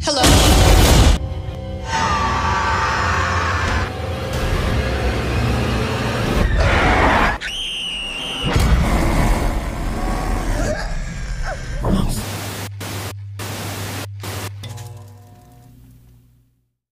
Hello.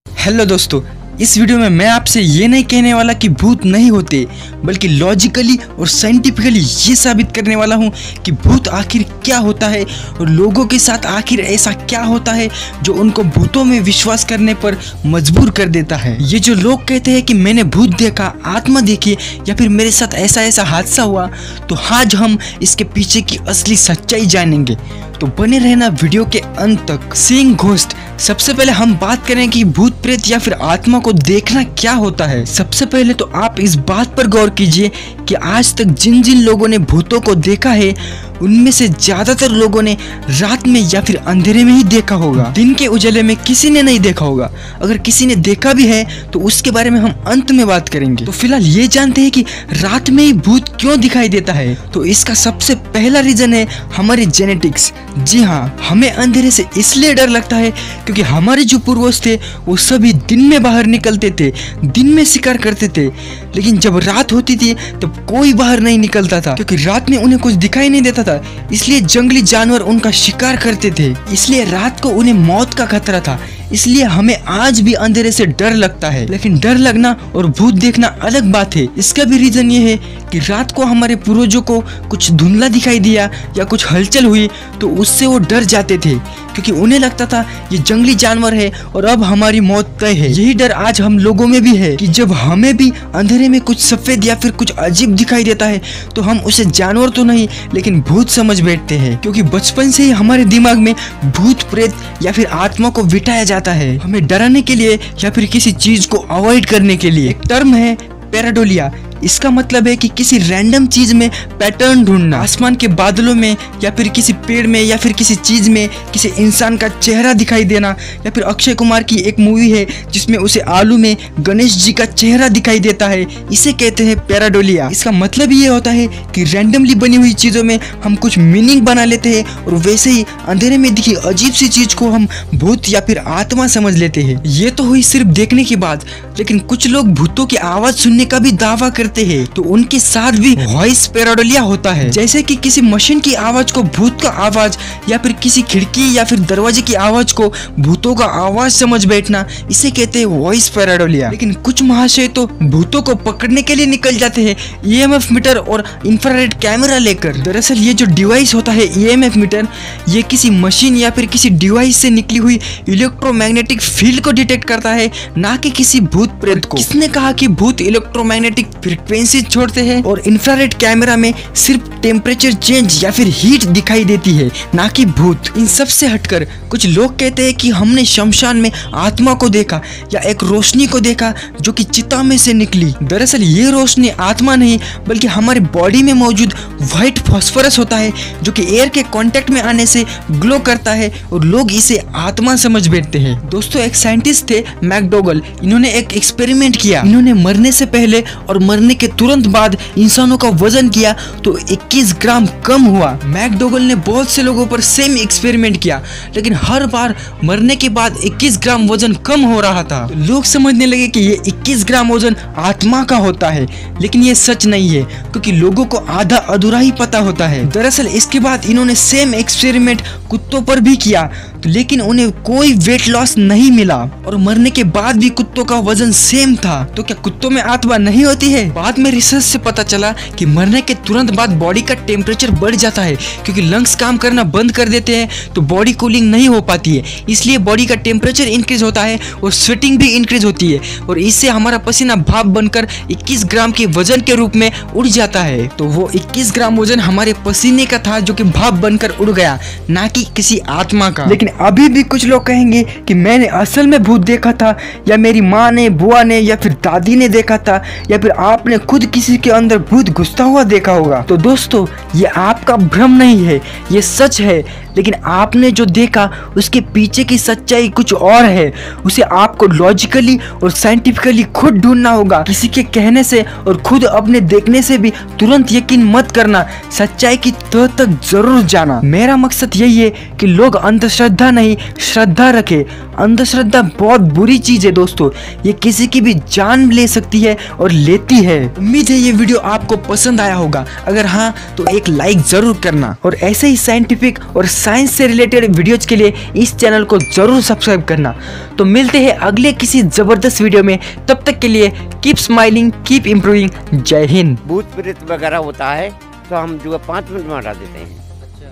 Hello दोस्तों, इस video में मैं आपसे ये नहीं कहने वाला कि भूत नहीं होते, बल्कि लॉजिकली और साइंटिफिकली ये साबित करने वाला हूँ कि भूत आखिर क्या होता है और लोगों के साथ आखिर ऐसा क्या होता है जो उनको भूतों में विश्वास करने पर मजबूर कर देता है। ये जो लोग कहते हैं कि मैंने भूत देखा, आत्मा देखी या फिर मेरे साथ ऐसा ऐसा हादसा हुआ, तो आज हम इसके पीछे की असली सच्चाई जानेंगे, तो बने रहना वीडियो के अंत तक। Seeing ghost. सबसे पहले हम बात करें कि भूत प्रेत या फिर आत्मा को देखना क्या होता है। सबसे पहले तो आप इस बात पर गौर कीजिए कि आज तक जिन जिन लोगों ने भूतों को देखा है उनमें से ज्यादातर लोगों ने रात में या फिर अंधेरे में ही देखा होगा। दिन के उजाले में किसी ने नहीं देखा होगा। अगर किसी ने देखा भी है तो उसके बारे में हम अंत में बात करेंगे। तो फिलहाल ये जानते हैं कि रात में ही भूत क्यों दिखाई देता है। तो इसका सबसे पहला रीजन है हमारी जेनेटिक्स। जी हाँ, हमें अंधेरे से इसलिए डर लगता है क्योंकि हमारे जो पूर्वज थे वो सभी दिन में बाहर निकलते थे, दिन में शिकार करते थे। लेकिन जब रात होती थी तब कोई बाहर नहीं निकलता था क्योंकि रात में उन्हें कुछ दिखाई नहीं देता था, इसलिए जंगली जानवर उनका शिकार करते थे। इसलिए रात को उन्हें मौत का खतरा था। इसलिए हमें आज भी अंधेरे से डर लगता है। लेकिन डर लगना और भूत देखना अलग बात है। इसका भी रीजन ये है कि रात को हमारे पूर्वजों को कुछ धुंधला दिखाई दिया या कुछ हलचल हुई तो उससे वो डर जाते थे क्योंकि उन्हें लगता था ये जंगली जानवर है और अब हमारी मौत तय है। यही डर आज हम लोगों में भी है कि जब हमें भी अंधेरे में कुछ सफेद या फिर कुछ अजीब दिखाई देता है तो हम उसे जानवर तो नहीं लेकिन भूत समझ बैठते हैं, क्योंकि बचपन से ही हमारे दिमाग में भूत प्रेत या फिर आत्मा को बिठाया जाता है हमें डराने के लिए या फिर किसी चीज को अवॉइड करने के लिए। एक टर्म है पैराडोलिया। इसका मतलब है कि किसी रैंडम चीज में पैटर्न ढूंढना। आसमान के बादलों में या फिर किसी पेड़ में या फिर किसी चीज में किसी इंसान का चेहरा दिखाई देना, या फिर अक्षय कुमार की एक मूवी है जिसमें उसे आलू में गणेश जी का चेहरा दिखाई देता है, इसे कहते हैं पैराडोलिया। इसका मतलब ये होता है कि रैंडमली बनी हुई चीजों में हम कुछ मीनिंग बना लेते हैं और वैसे ही अंधेरे में दिखी अजीब सी चीज को हम भूत या फिर आत्मा समझ लेते हैं। ये तो हुई सिर्फ देखने की बात, लेकिन कुछ लोग भूतों की आवाज सुनने का भी दावा करते हैं तो उनके साथ भी वॉइस पैराडोलिया होता है। जैसे कि किसी मशीन की आवाज को भूत का आवाज या फिर किसी खिड़की या फिर दरवाजे की आवाज को भूतों का आवाज समझ बैठना, इसे कहते हैं वॉइस पैराडोलिया। लेकिन कुछ महाशय तो भूतों को पकड़ने के लिए निकल जाते हैं EMF मीटर और इंफ्रारेड कैमरा लेकर। दरअसल ये जो डिवाइस होता है EMF मीटर, ये किसी मशीन या फिर किसी डिवाइस से निकली हुई इलेक्ट्रोमैग्नेटिक फील्ड को डिटेक्ट करता है, ना कि किसी भूत प्रेत को। किसने कहा कि भूत इलेक्ट्रोमैग्नेटिक फ्रीक्वेंसी छोड़ते हैं और इंफ्रारेड कैमरा में सिर्फ टेम्परेचर चेंज या फिर हीट दिखाई देती है, ना कि भूत। इन सब से हटकर कुछ लोग कहते हैं कि हमने शमशान में आत्मा को देखा या एक रोशनी को देखा जो कि चिता में से निकली। दरअसल ये रोशनी आत्मा नहीं बल्कि हमारी बॉडी में मौजूद व्हाइट फास्फोरस होता है जो कि एयर के कांटेक्ट में आने से ग्लो करता है और लोग इसे आत्मा समझ बैठते हैं। दोस्तों, एक साइंटिस्ट थे मैकडोगल। इन्होंने एक एक्सपेरिमेंट किया। इन्होंने मरने से पहले और मरने के तुरंत बाद इंसानों का वजन किया तो 21 ग्राम कम हुआ। मैकडोगल ने बहुत से लोगों पर सेम एक्सपेरिमेंट किया, लेकिन हर बार मरने के बाद 21 ग्राम वजन कम हो रहा था। तो लोग समझने लगे कि ये 21 ग्राम वजन आत्मा का होता है, लेकिन ये सच नहीं है क्योंकि लोगों को आधा अधूरा ही पता होता है। दरअसल इसके बाद इन्होंने सेम एक्सपेरिमेंट कुत्तों पर भी किया, लेकिन उन्हें कोई वेट लॉस नहीं मिला और मरने के बाद भी कुत्तों का वजन सेम था। तो क्या कुत्तों में आत्मा नहीं होती है? बाद में रिसर्च से पता चला कि मरने के तुरंत बाद बॉडी का टेम्परेचर बढ़ जाता है क्योंकि लंग्स काम करना बंद कर देते हैं तो बॉडी कूलिंग नहीं हो पाती है, इसलिए बॉडी का टेम्परेचर इंक्रीज होता है और स्वेटिंग भी इंक्रीज होती है और इससे हमारा पसीना भाप बनकर 21 ग्राम के वजन के रूप में उड़ जाता है। तो वो 21 ग्राम वजन हमारे पसीने का था जो कि भाप बनकर उड़ गया, ना कि किसी आत्मा का। लेकिन अभी भी कुछ लोग कहेंगे कि मैंने असल में भूत देखा था, या मेरी माँ ने, बुआ ने या फिर दादी ने देखा था, या फिर आपने खुद किसी के अंदर भूत घुसता हुआ देखा होगा। तो दोस्तों, ये आपका भ्रम नहीं है, ये सच है। लेकिन आपने जो देखा उसके पीछे की सच्चाई कुछ और है। उसे आपको लॉजिकली और साइंटिफिकली खुद ढूंढना होगा। किसी के कहने से और खुद अपने देखने से भी तुरंत यकीन मत करना, सच्चाई की तह तक जरूर जाना। मेरा मकसद यही है कि लोग अंधश्रद्धा नहीं श्रद्धा रखे। अंधश्रद्धा बहुत बुरी चीज है दोस्तों, ये किसी की भी जान ले सकती है और लेती है। उम्मीद है ये वीडियो आपको पसंद आया होगा, अगर हाँ तो एक लाइक जरूर करना और ऐसे ही साइंटिफिक और साइंस से रिलेटेड वीडियोज के लिए इस चैनल को जरूर सब्सक्राइब करना। तो मिलते हैं अगले किसी जबरदस्त वीडियो में, तब तक के लिए कीप स्माइलिंग, कीप इम्प्रूविंग। जय हिंद। भूत प्रेत वगैरह होता है तो हम जो है 5 मिनट में हटा देते हैं। अच्छा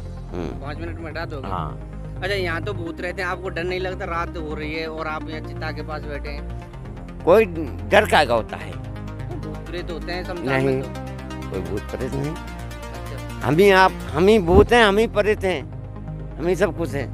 5 मिनट में हटा दोगे? हाँ। अच्छा यहाँ तो भूत रहते हैं, आपको डर नहीं लगता? रात हो रही है और आप यहाँ चिता के पास बैठे हैं, कोई डर का होता है? भूत प्रेत होते हैं शमशान नहीं, में तो? कोई भूत प्रेत नहीं। अच्छा हम ही भूत हैं, हम ही प्रेत हैं, हम ही सब कुछ है।